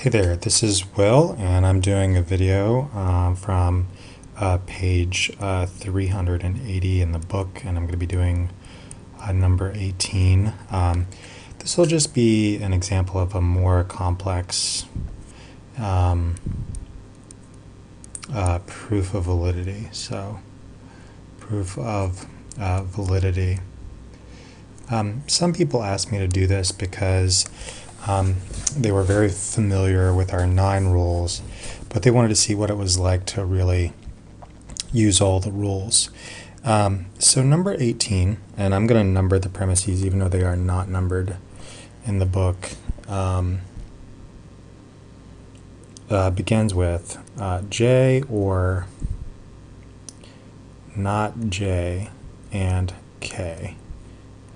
Hey there, this is Will, and I'm doing a video from page 380 in the book, and I'm going to be doing number 18. This will just be an example of a more complex proof of validity. So, proof of validity. Some people ask me to do this because they were very familiar with our 9 rules, but they wanted to see what it was like to really use all the rules. So number 18, and I'm going to number the premises even though they are not numbered in the book, begins with J or not J and K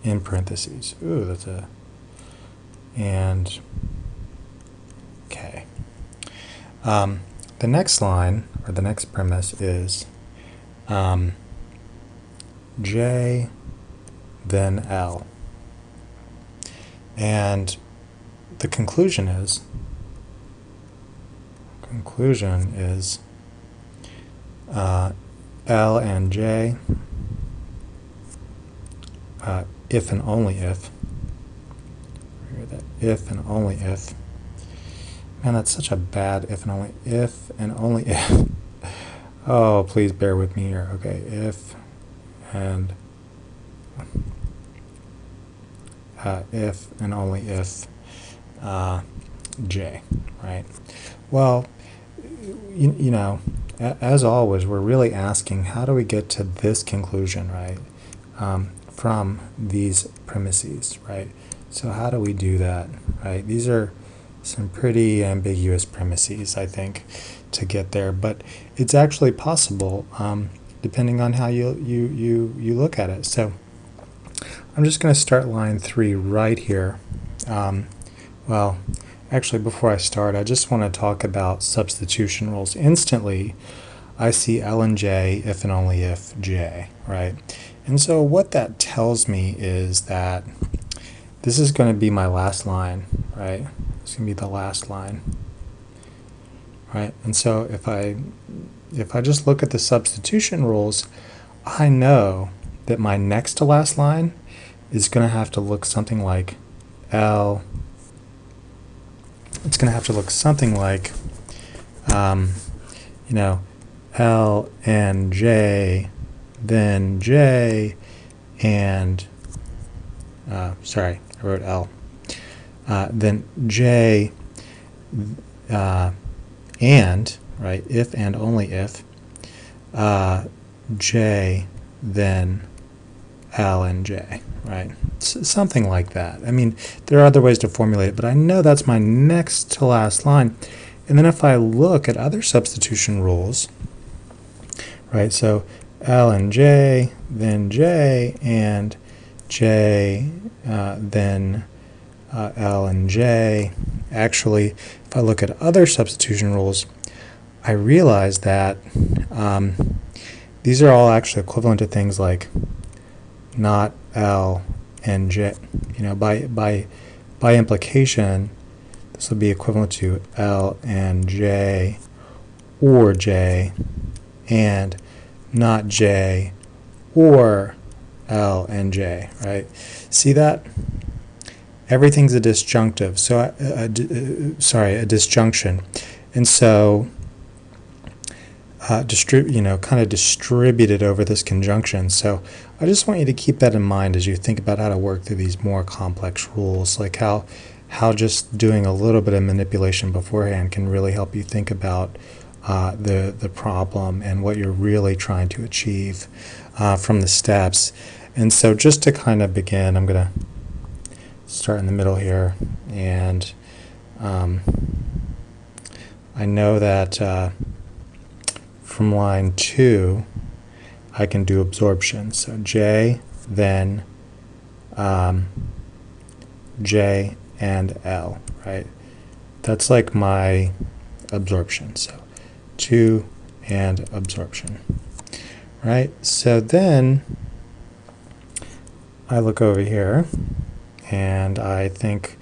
in parentheses. Ooh, that's a... and K. The next line, or the next premise, is J, then L. And the conclusion is L and J, if and only if, if and only if. Man, that's such a bad if and only if. Oh, please bear with me here. Okay, if and only if J, right? Well, you know, as always, we're really asking, how do we get to this conclusion, right? From these premises, right? So how do we do that, right? These are some pretty ambiguous premises, I think, to get there, but it's actually possible, depending on how you look at it. So I'm just going to start line 3 right here. Well, actually, before I start, I just want to talk about substitution rules. Instantly, I see L and J if and only if J, right? And so what that tells me is that this is going to be my last line, right? It's going to be the last line, right? And so if I just look at the substitution rules, I know that my next to last line is going to have to look something like L. It's going to have to look something like, you know, L and J, then J, and sorry, I wrote L. Then J, and, right, if and only if, J, then L and J, right? Something like that. I mean, there are other ways to formulate it, but I know that's my next to last line. And then if I look at other substitution rules, right, so L and J, then J, and J, then L and J. Actually, if I look at other substitution rules, I realize that these are all actually equivalent to things like not L and J. You know, by implication, this will be equivalent to L and J, or J, and not J, or L and J, right? See that? Everything's a disjunctive, so a disjunction, and so kind of distributed over this conjunction. So I just want you to keep that in mind as you think about how to work through these more complex rules, like how just doing a little bit of manipulation beforehand can really help you think about the problem and what you're really trying to achieve from the steps. And so just to kind of begin, I'm going to start in the middle here, and I know that from line 2 I can do absorption. So J, then J and L, right? That's like my absorption. So 2 and absorption, right? So then I look over here and I think,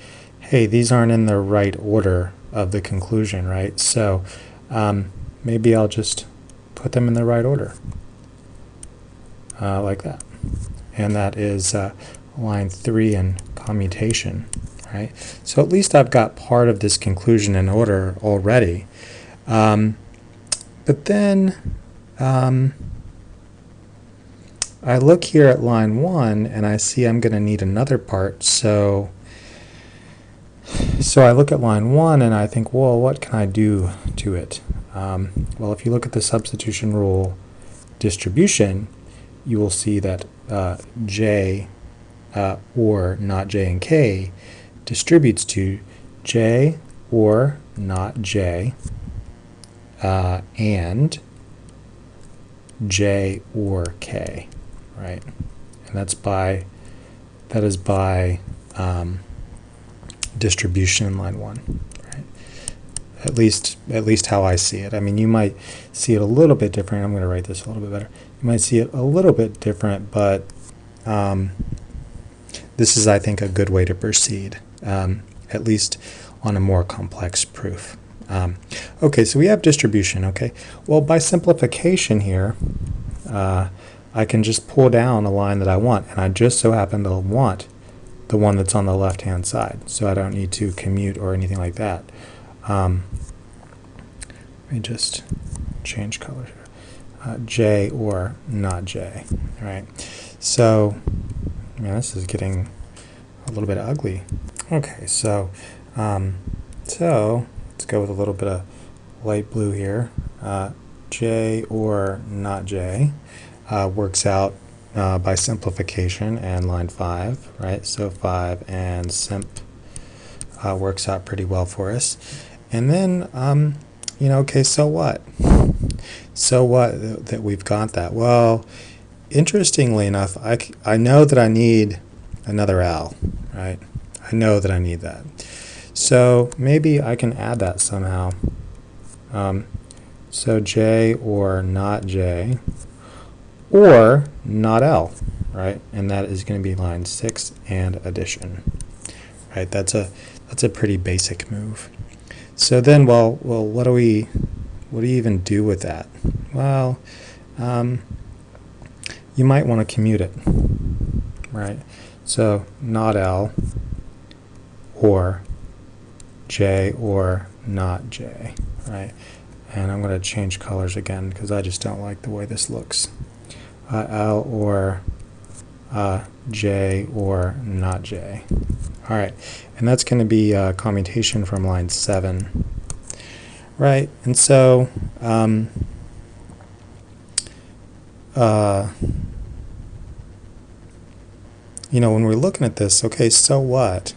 hey, these aren't in the right order, of the conclusion, right? So maybe I'll just put them in the right order, like that. And that is line 3 in commutation, right? So at least I've got part of this conclusion in order already. But then I look here at line 1 and I see I'm going to need another part. So I look at line 1 and I think, well, what can I do to it? Well, if you look at the substitution rule distribution, you will see that J or not J and K distributes to J or not J and J or K, right? And that is by distribution in line 1, right? At least how I see it. I mean, you might see it a little bit different. I'm going to write this a little bit better. You might see it a little bit different, but this is, I think, a good way to proceed, at least on a more complex proof. Okay, so we have distribution, okay? Well, by simplification here, I can just pull down a line that I want, and I just so happen to want the one that's on the left-hand side, so I don't need to commute or anything like that. Let me just change color here. J or not J, right? So, man, this is getting a little bit ugly. Okay, so let's go with a little bit of light blue here. J or not J works out by simplification and line 5, right? So 5 and simp works out pretty well for us. And then, okay, so what? So what that we've got that? Well, interestingly enough, I know that I need another L, right? I know that I need that. So maybe I can add that somehow. So J or not J or not L, right? And that is going to be line 6 and addition, right? That's a pretty basic move. So then, well, what do you even do with that? Well, you might want to commute it, right? So not L or J or not J, right? And I'm going to change colors again because I just don't like the way this looks. L or J or not J. All right, and that's going to be commutation from line 7, right? And so, when we're looking at this, okay, so what?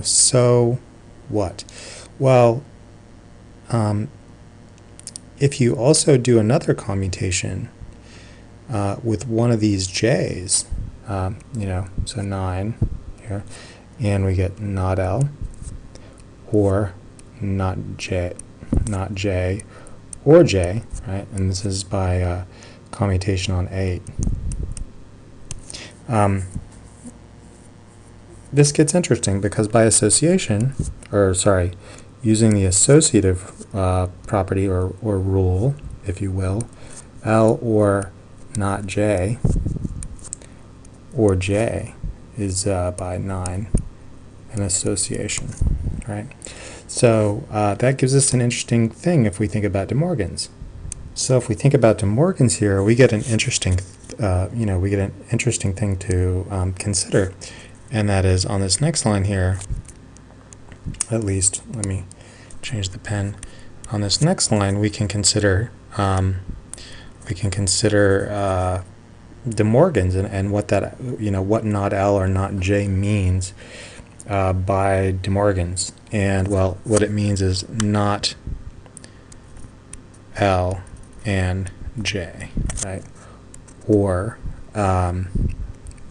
So what? Well, if you also do another commutation with one of these J's, so 9 here, and we get not L or not J or J, right? And this is by commutation on 8. This gets interesting because by association, using the associative property or rule, if you will, L or not J or J is by 9, an association, right? So that gives us an interesting thing if we think about De Morgan's. So if we think about De Morgan's here, we get an interesting, thing to consider, and that is on this next line here. At least, let me change the pen. On this next line, we can consider De Morgan's and what that what not L or not J means by De Morgan's. And well, what it means is not L and J, right? Or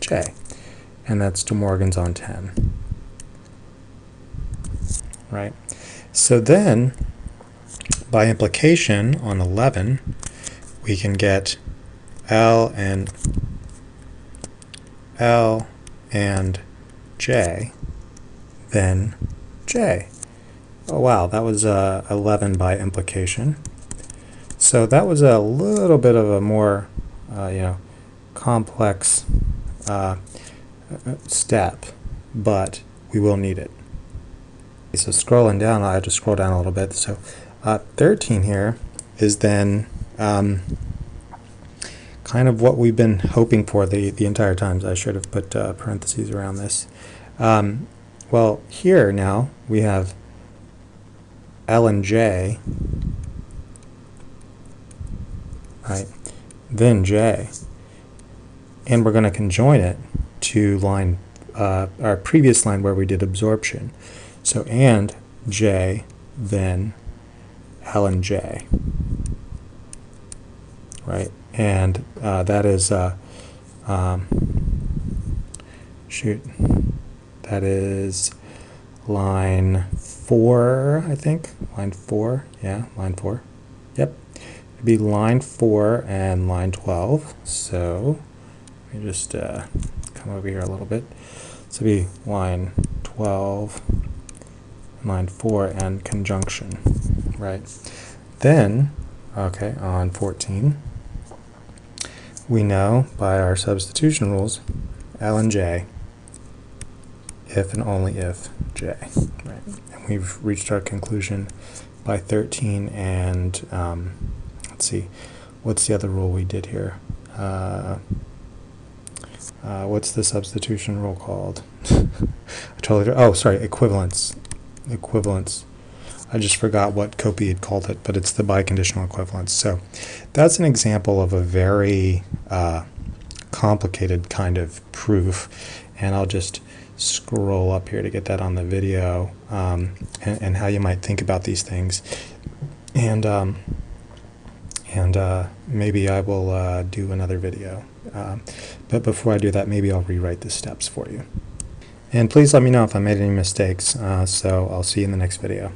J, and that's De Morgan's on 10, right? So then, by implication, on 11, we can get L and J, then J. Oh wow, that was 11 by implication. So that was a little bit of a more, complex step, but we will need it. So scrolling down, I have to scroll down a little bit. So 13 here is then kind of what we've been hoping for the entire time. I should have put parentheses around this. Well, here now we have ln j, right, then j, and we're going to conjoin it to line our previous line where we did absorption. So and j, then ln j, right, and that is that is line 4, I think. Line 4, yeah, line 4. Yep. It'd be line 4 and line 12. So let me just come over here a little bit. So it'd be line 12, line 4, and conjunction, right? Then, okay, on 14, we know by our substitution rules, ln j, if and only if j, right? And we've reached our conclusion by 13, and let's see, what's the other rule we did here? What's the substitution rule called? Equivalence. Equivalence. I just forgot what Copy had called it, but it's the biconditional equivalence. So that's an example of a very complicated kind of proof, and I'll just scroll up here to get that on the video, and how you might think about these things, and maybe I will do another video, but before I do that, maybe I'll rewrite the steps for you, and please let me know if I made any mistakes, so I'll see you in the next video.